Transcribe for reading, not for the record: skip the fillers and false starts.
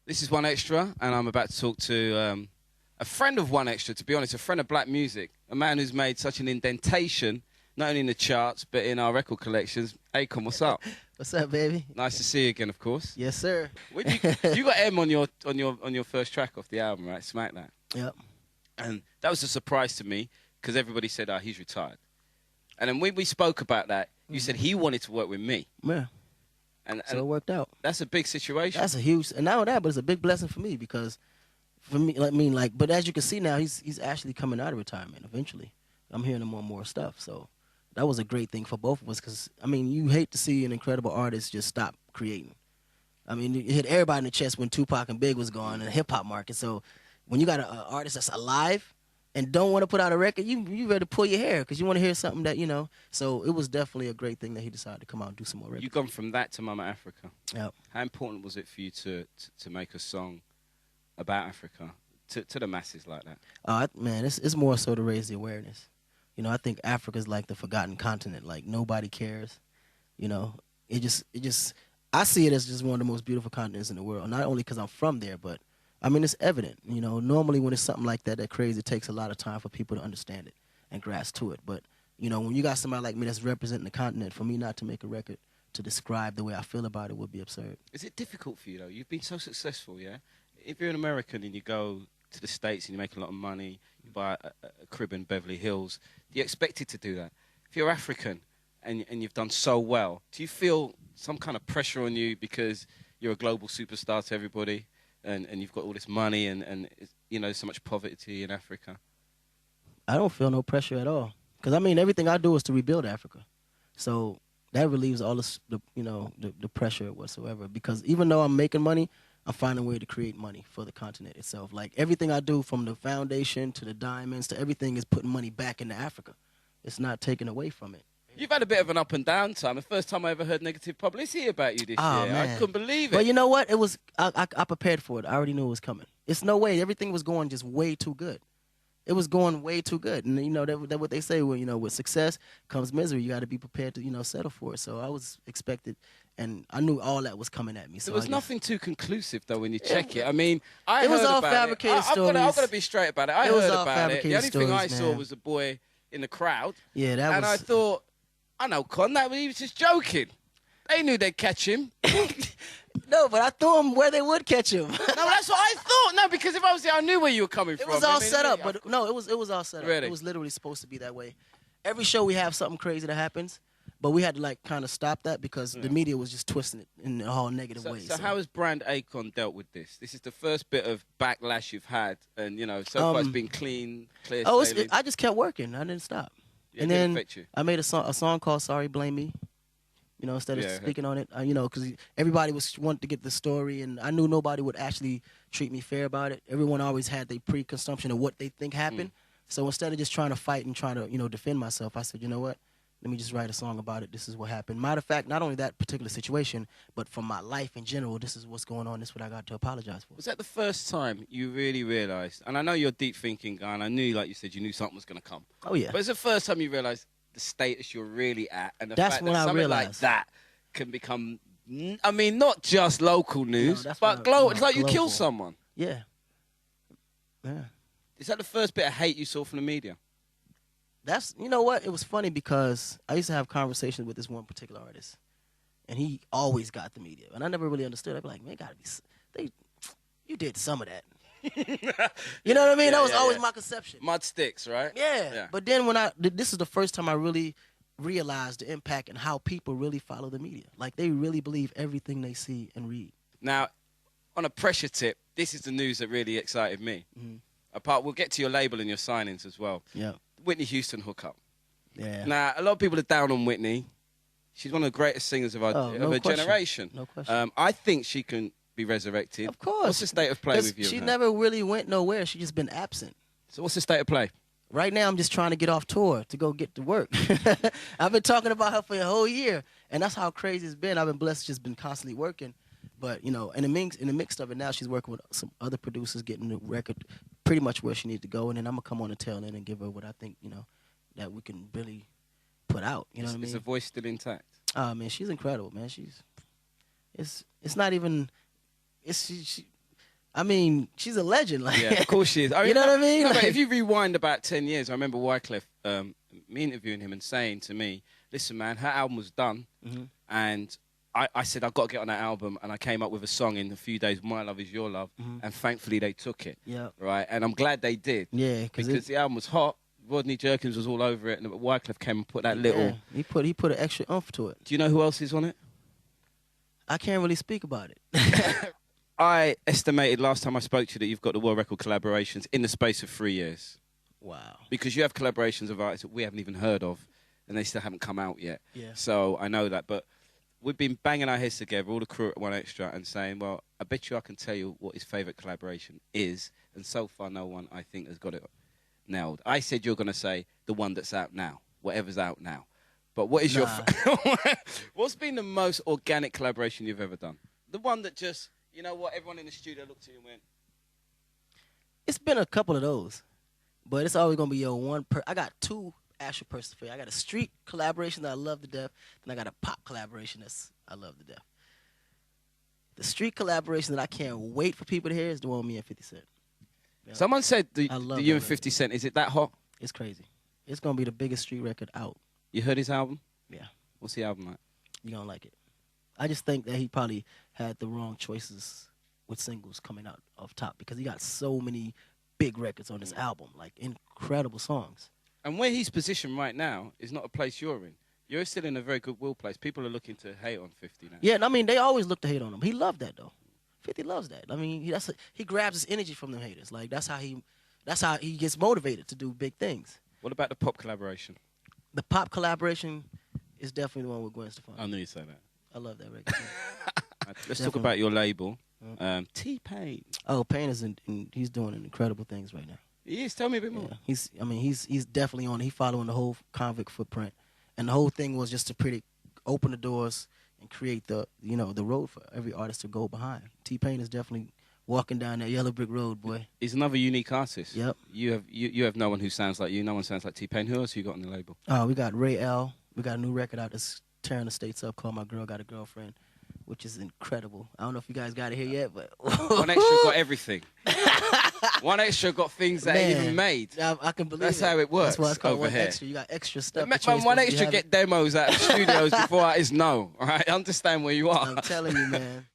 This is One Extra, and I'm about to talk to a friend of One Extra, to be honest, a friend of black music, a man who's made such an indentation, not only in the charts, but in our record collections. Akon, what's up? What's up, baby? Nice to see you again, of course. Yes, sir. You got M on your first track off the album, right? Smack That. Yep. And that was a surprise to me, because everybody said, oh, he's retired. And then when we spoke about that, you said he wanted to work with me. Yeah. And So it worked out. that's a big situation. That's a huge, and not only that, but it's a big blessing for me because, for me, but as you can see now, he's actually coming out of retirement eventually. I'm hearing more and more stuff, so that was a great thing for both of us because, you hate to see an incredible artist just stop creating. It hit everybody in the chest when Tupac and Big was gone in the hip-hop market, so when you got an artist that's alive and don't want to put out a record, you ready to pull your hair because you want to hear something that, So it was definitely a great thing that he decided to come out and do some more records. You've gone from that to Mama Africa. Yep. How important was it for you to make a song about Africa to the masses like that? Man, it's more so to raise the awareness. I think Africa's like the forgotten continent. Like, nobody cares. It just I see it as just one of the most beautiful continents in the world. Not only because I'm from there, but it's evident. Normally when it's something like that crazy, it takes a lot of time for people to understand it and grasp to it. But, when you got somebody like me that's representing the continent, for me not to make a record to describe the way I feel about it would be absurd. Is it difficult for you, though? You've been so successful, yeah? If you're an American and you go to the States and you make a lot of money, you buy a crib in Beverly Hills, do you expect it to do that? If you're African and you've done so well, do you feel some kind of pressure on you because you're a global superstar to everybody? And you've got all this money and so much poverty in Africa? I don't feel no pressure at all. Because, everything I do is to rebuild Africa. So that relieves all the pressure whatsoever. Because even though I'm making money, I'm finding a way to create money for the continent itself. Like, everything I do from the foundation to the diamonds to everything is putting money back into Africa. It's not taken away from it. You've had a bit of an up and down time. The first time I ever heard negative publicity about you this year. Man. I couldn't believe it. But you know what? It was I prepared for it. I already knew it was coming. It's no way. Everything was going just way too good. It was going way too good. And, that's what they say. Well, with success comes misery. You got to be prepared to, settle for it. So I was expected, and I knew all that was coming at me. So there was nothing too conclusive, though, when you check it. I it was all fabricated stories. I've got to be straight about it. I heard about it. The only thing I saw man. was a boy in the crowd. Yeah, that was... And I thought... I know, Con, he was just joking. They knew they'd catch him. No, but I threw him where they would catch him. No, that's what I thought. No, because if I was there, I knew where you were coming from. It was all set up, but no, it was all set up. Really? It was literally supposed to be that way. Every show we have something crazy that happens, but we had to kind of stop that because the media was just twisting it in all negative ways. So how has brand Akon dealt with this? This is the first bit of backlash you've had, and so far it's been clear sailing. I just kept working. I didn't stop. Yeah, and it didn't then affect you. I made a song called "Sorry, Blame Me." Instead of speaking on it, because everybody wanted to get the story, and I knew nobody would actually treat me fair about it. Everyone always had their preconception of what they think happened. So instead of just trying to fight and trying to, defend myself, I said, you know what? Let me just write a song about it. This is what happened. Matter of fact, not only that particular situation, but from my life in general, this is what's going on. This is what I got to apologize for. Was that the first time you really realised, and I know you're a deep thinking guy, and I knew, like you said, you knew something was going to come. Oh, yeah. But it's the first time you realised the status you're really at, and the That's fact when that I something realized. like that can become, not just local news, but global. It's like you kill someone. Yeah. Yeah. Is that the first bit of hate you saw from the media? You know what? It was funny because I used to have conversations with this one particular artist, and he always got the media, and I never really understood. I'd be like, man, you did some of that. You know what I mean? Yeah, that was always my conception. Mud sticks, right? Yeah. But then this is the first time I really realized the impact and how people really follow the media. Like, they really believe everything they see and read. Now, on a pressure tip, this is the news that really excited me. We'll get to your label and your signings as well. Yeah. Whitney Houston hookup. Yeah. Now, a lot of people are down on Whitney. She's one of the greatest singers of her generation. No question. I think she can be resurrected. Of course. What's the state of play with you? She never really went nowhere. She just been absent. So what's the state of play? Right now, I'm just trying to get off tour to go get to work. I've been talking about her for a whole year, and that's how crazy it's been. I've been blessed, just been constantly working. But, in the mix of it now, she's working with some other producers, getting the record pretty much where she needs to go, and then I'm going to come on the tail end and give her what I think, that we can really put out. You know what I mean? Is the voice still intact? Man, she's incredible, man. It's not even... I mean, she's a legend. Like, Yeah, of course she is. I mean, you know what I mean? No, Like, but if you rewind about 10 years, I remember Wyclef, me interviewing him and saying to me, listen, man, her album was done, and I said, I've got to get on that album, and I came up with a song in a few days, My Love Is Your Love, and thankfully they took it. Yeah. Right? And I'm glad they did. Yeah, because the album was hot, Rodney Jerkins was all over it, and Wyclef came and put that little... He put an extra oomph to it. Do you know who else is on it? I can't really speak about it. I estimated last time I spoke to you that you've got the world record collaborations in the space of 3 years. Wow. Because you have collaborations of artists that we haven't even heard of, and they still haven't come out yet. Yeah. So I know that, but we've been banging our heads together, all the crew at One Extra, and saying, well, I bet you I can tell you what his favourite collaboration is, and so far no one, I think, has got it nailed. I said you're going to say the one that's out now, whatever's out now. But what is what's been the most organic collaboration you've ever done? The one that just, you know what, everyone in the studio looked at you and went... It's been a couple of those, but it's always going to be I got two actual persons for you. I got a street collaboration that I love to death, and I got a pop collaboration that's I love to death. The street collaboration that I can't wait for people to hear is the one with me and 50 Cent. Yeah. Someone said the you and 50 Cent, is it that hot? It's crazy. It's going to be the biggest street record out. You heard his album? Yeah. What's the album like? You're going to like it. I just think that he probably had the wrong choices with singles coming out off top because he got so many big records on this album, like incredible songs. And where he's positioned right now is not a place you're in. You're still in a very goodwill place. People are looking to hate on 50 now. Yeah, and I mean, they always look to hate on him. He loved that, though. 50 loves that. I mean, he grabs his energy from them haters. Like, that's how he gets motivated to do big things. What about the pop collaboration? The pop collaboration is definitely the one with Gwen Stefani. I knew you'd say that. I love that record. Let's talk about your label, T-Pain. Oh, Pain is he's doing incredible things right now. He is. Tell me a bit more. Yeah, he's definitely on. He's following the whole convict footprint, and the whole thing was just to open the doors and create the road for every artist to go behind. T-Pain is definitely walking down that yellow brick road, boy. He's another unique artist. Yep. You have no one who sounds like you. No one sounds like T-Pain. Who else you got on the label? Oh, we got Ray L. We got a new record out that's tearing the states up called My Girl Got a Girlfriend, which is incredible. I don't know if you guys got it here yet, but One Extra got everything. One Extra got things that ain't even made. I can believe That's how it works. That's why it's called over One here. Extra. You got extra stuff. One Extra get demos out of studios before artists know. All right, understand where you are. I'm telling you, man.